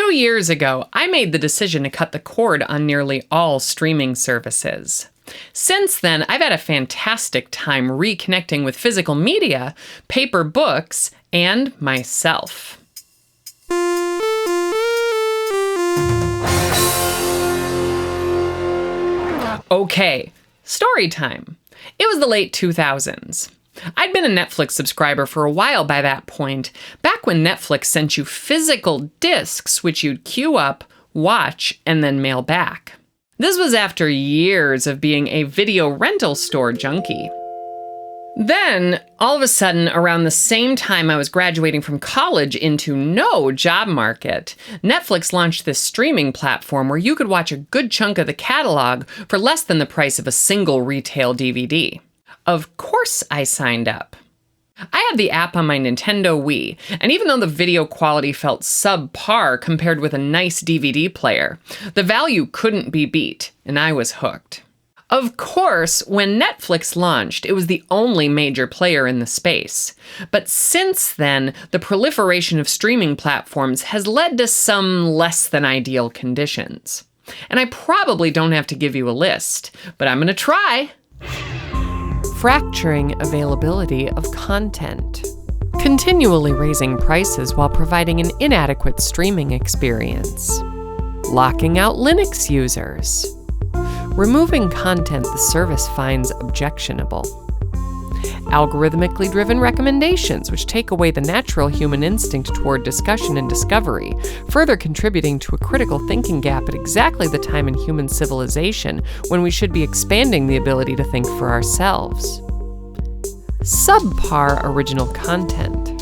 2 years ago, I made the decision to cut the cord on nearly all streaming services. Since then, I've had a fantastic time reconnecting with physical media, paper books, and myself. Okay, story time. It was the late 2000s. I'd been a Netflix subscriber for a while by that point, back when Netflix sent you physical discs which you'd queue up, watch, and then mail back. This was after years of being a video rental store junkie. Then, all of a sudden, around the same time I was graduating from college into no job market, Netflix launched this streaming platform where you could watch a good chunk of the catalog for less than the price of a single retail DVD. Of course I signed up. I had the app on my Nintendo Wii, and even though the video quality felt subpar compared with a nice DVD player, the value couldn't be beat, and I was hooked. Of course, when Netflix launched, it was the only major player in the space. But since then, the proliferation of streaming platforms has led to some less than ideal conditions. And I probably don't have to give you a list, but I'm gonna try. Fracturing availability of content. Continually raising prices while providing an inadequate streaming experience. Locking out Linux users. Removing content the service finds objectionable. Algorithmically driven recommendations which take away the natural human instinct toward discussion and discovery, further contributing to a critical thinking gap at exactly the time in human civilization when we should be expanding the ability to think for ourselves. Subpar original content.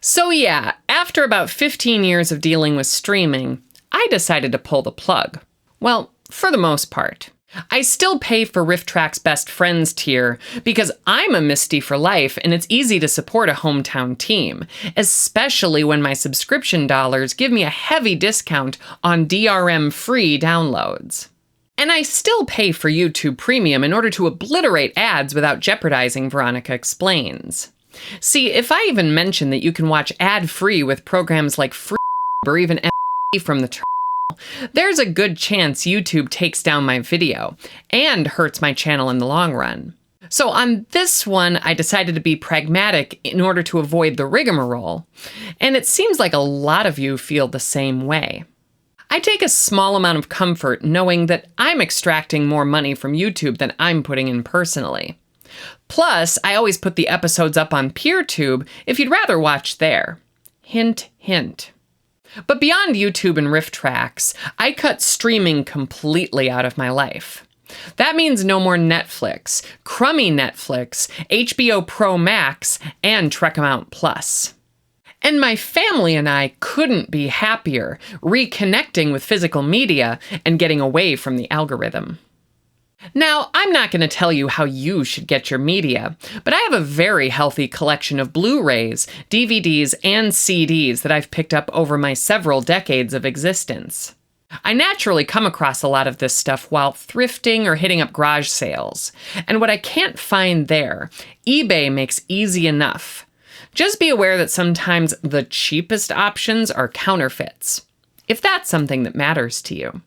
So yeah, after about 15 years of dealing with streaming, I decided to pull the plug. Well, for the most part. I still pay for RiffTrax's Best Friends tier because I'm a Misty for life and it's easy to support a hometown team, especially when my subscription dollars give me a heavy discount on DRM-free downloads. And I still pay for YouTube Premium in order to obliterate ads without jeopardizing Veronica Explains. See, if I even mention that you can watch ad-free with programs like Free or even from the there's a good chance YouTube takes down my video and hurts my channel in the long run. So on this one, I decided to be pragmatic in order to avoid the rigmarole, and it seems like a lot of you feel the same way. I take a small amount of comfort knowing that I'm extracting more money from YouTube than I'm putting in personally. Plus, I always put the episodes up on PeerTube if you'd rather watch there. Hint, hint. But beyond YouTube and RiffTrax, I cut streaming completely out of my life. That means no more Netflix, crummy Netflix, HBO Pro Max, and Trekamount Plus. And my family and I couldn't be happier reconnecting with physical media and getting away from the algorithm. Now, I'm not going to tell you how you should get your media, but I have a very healthy collection of Blu-rays, DVDs, and CDs that I've picked up over my several decades of existence. I naturally come across a lot of this stuff while thrifting or hitting up garage sales, and what I can't find there, eBay makes easy enough. Just be aware that sometimes the cheapest options are counterfeits, if that's something that matters to you.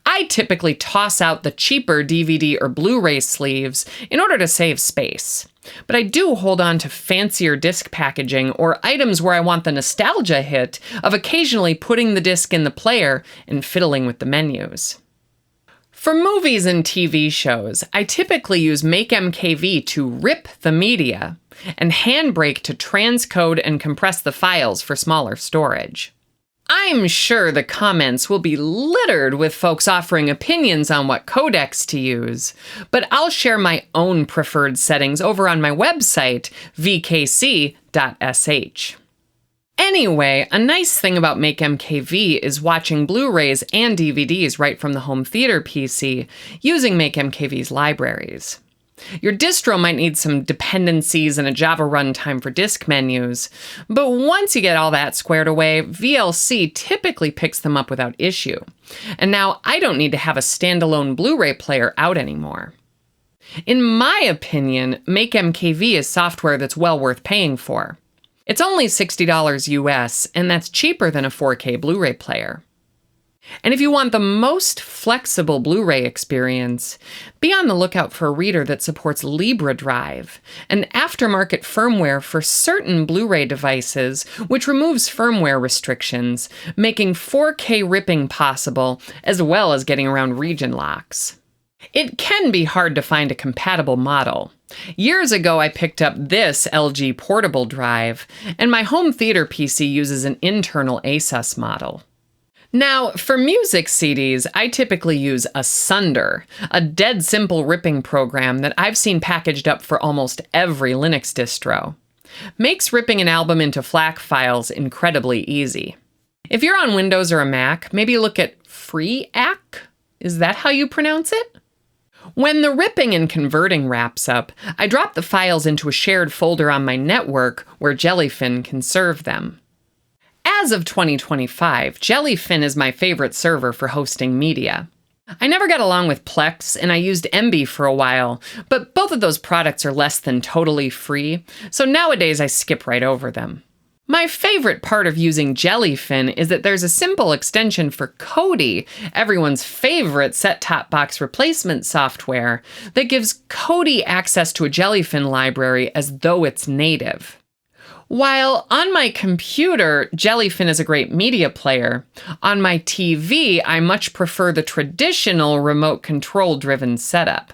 I typically toss out the cheaper DVD or Blu-ray sleeves in order to save space, but I do hold on to fancier disc packaging or items where I want the nostalgia hit of occasionally putting the disc in the player and fiddling with the menus. For movies and TV shows, I typically use MakeMKV to rip the media and Handbrake to transcode and compress the files for smaller storage. I'm sure the comments will be littered with folks offering opinions on what codecs to use, but I'll share my own preferred settings over on my website, vkc.sh. Anyway, a nice thing about MakeMKV is watching Blu-rays and DVDs right from the home theater PC using MakeMKV's libraries. Your distro might need some dependencies and a Java runtime for disk menus, but once you get all that squared away, VLC typically picks them up without issue. And now I don't need to have a standalone Blu-ray player out anymore. In my opinion, MakeMKV is software that's well worth paying for. It's only $60 US, and that's cheaper than a 4K Blu-ray player. And if you want the most flexible Blu-ray experience, be on the lookout for a reader that supports LibreDrive, an aftermarket firmware for certain Blu-ray devices which removes firmware restrictions, making 4K ripping possible, as well as getting around region locks. It can be hard to find a compatible model. Years ago, I picked up this LG portable drive, and my home theater PC uses an internal ASUS model. Now, for music CDs, I typically use Asunder, a dead simple ripping program that I've seen packaged up for almost every Linux distro. Makes ripping an album into FLAC files incredibly easy. If you're on Windows or a Mac, maybe look at FreeAC? Is that how you pronounce it? When the ripping and converting wraps up, I drop the files into a shared folder on my network where Jellyfin can serve them. As of 2025, Jellyfin is my favorite server for hosting media. I never got along with Plex, and I used Emby for a while, but both of those products are less than totally free, so nowadays I skip right over them. My favorite part of using Jellyfin is that there's a simple extension for Kodi, everyone's favorite set-top box replacement software, that gives Kodi access to a Jellyfin library as though it's native. While on my computer, Jellyfin is a great media player, on my TV, I much prefer the traditional remote control-driven setup.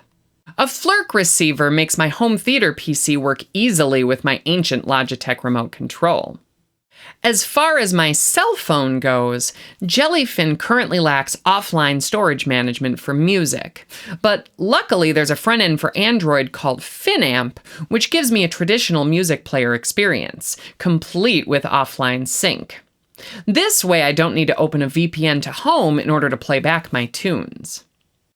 A Flirk receiver makes my home theater PC work easily with my ancient Logitech remote control. As far as my cell phone goes, Jellyfin currently lacks offline storage management for music, but luckily there's a front end for Android called Finamp, which gives me a traditional music player experience, complete with offline sync. This way I don't need to open a VPN to home in order to play back my tunes.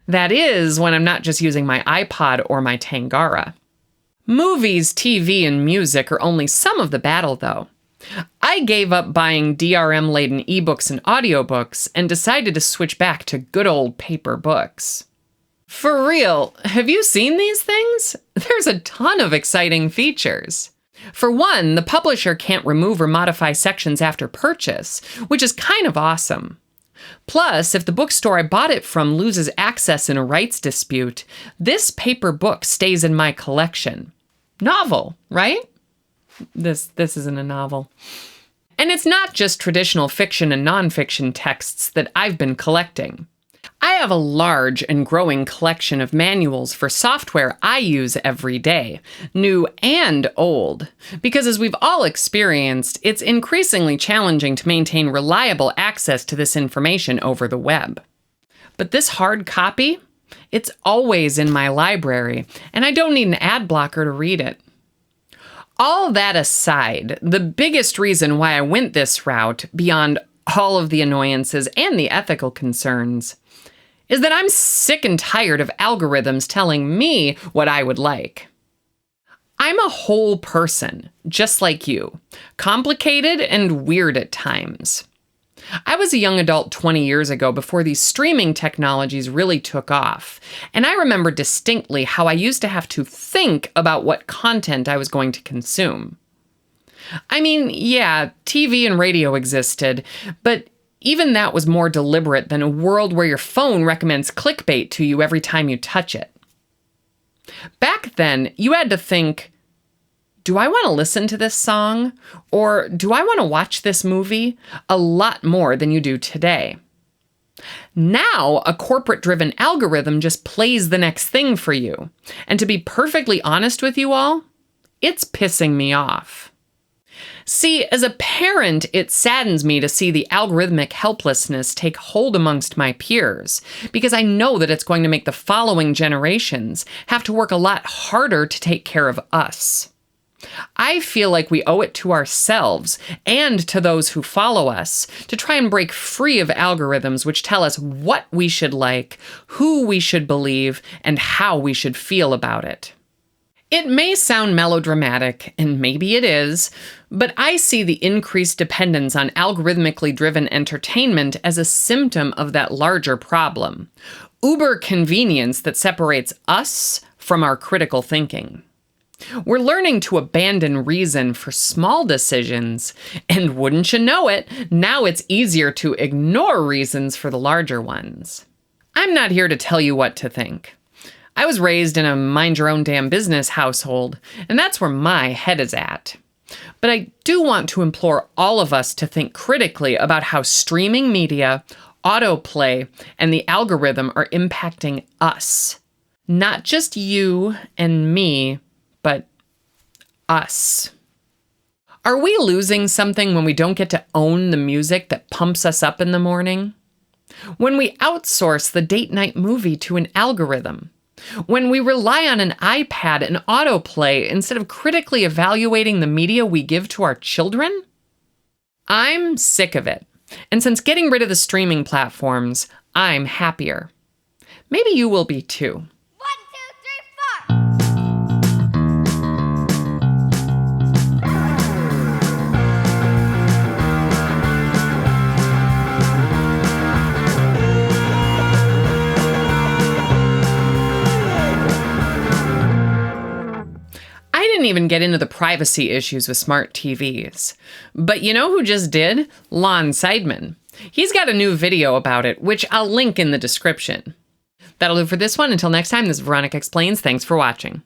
That is, when I'm not just using my iPod or my Tangara. Movies, TV, and music are only some of the battle, though. I gave up buying DRM-laden ebooks and audiobooks and decided to switch back to good old paper books. For real, have you seen these things? There's a ton of exciting features. For one, the publisher can't remove or modify sections after purchase, which is kind of awesome. Plus, if the bookstore I bought it from loses access in a rights dispute, this paper book stays in my collection. Novel, right? This isn't a novel. And it's not just traditional fiction and nonfiction texts that I've been collecting. I have a large and growing collection of manuals for software I use every day, new and old, because as we've all experienced, it's increasingly challenging to maintain reliable access to this information over the web. But this hard copy, it's always in my library, and I don't need an ad blocker to read it. All that aside, the biggest reason why I went this route, beyond all of the annoyances and the ethical concerns, is that I'm sick and tired of algorithms telling me what I would like. I'm a whole person, just like you, complicated and weird at times. I was a young adult 20 years ago before these streaming technologies really took off, and I remember distinctly how I used to have to think about what content I was going to consume. I mean, yeah, TV and radio existed, but even that was more deliberate than a world where your phone recommends clickbait to you every time you touch it. Back then, you had to think, do I want to listen to this song? Or do I want to watch this movie? A lot more than you do today. Now, a corporate-driven algorithm just plays the next thing for you. And to be perfectly honest with you all, it's pissing me off. See, as a parent, it saddens me to see the algorithmic helplessness take hold amongst my peers, because I know that it's going to make the following generations have to work a lot harder to take care of us. I feel like we owe it to ourselves and to those who follow us to try and break free of algorithms which tell us what we should like, who we should believe, and how we should feel about it. It may sound melodramatic, and maybe it is, but I see the increased dependence on algorithmically driven entertainment as a symptom of that larger problem: uber convenience that separates us from our critical thinking. We're learning to abandon reason for small decisions, and wouldn't you know it, now it's easier to ignore reasons for the larger ones. I'm not here to tell you what to think. I was raised in a mind-your-own-damn-business household, and that's where my head is at. But I do want to implore all of us to think critically about how streaming media, autoplay, and the algorithm are impacting us. Not just you and me, but us. Are we losing something when we don't get to own the music that pumps us up in the morning? When we outsource the date night movie to an algorithm? When we rely on an iPad and autoplay instead of critically evaluating the media we give to our children? I'm sick of it. And since getting rid of the streaming platforms, I'm happier. Maybe you will be too. I didn't even get into the privacy issues with smart TVs. But you know who just did? Lon Seidman. He's got a new video about it, which I'll link in the description. That'll do for this one. Until next time, this is Veronica Explains. Thanks for watching.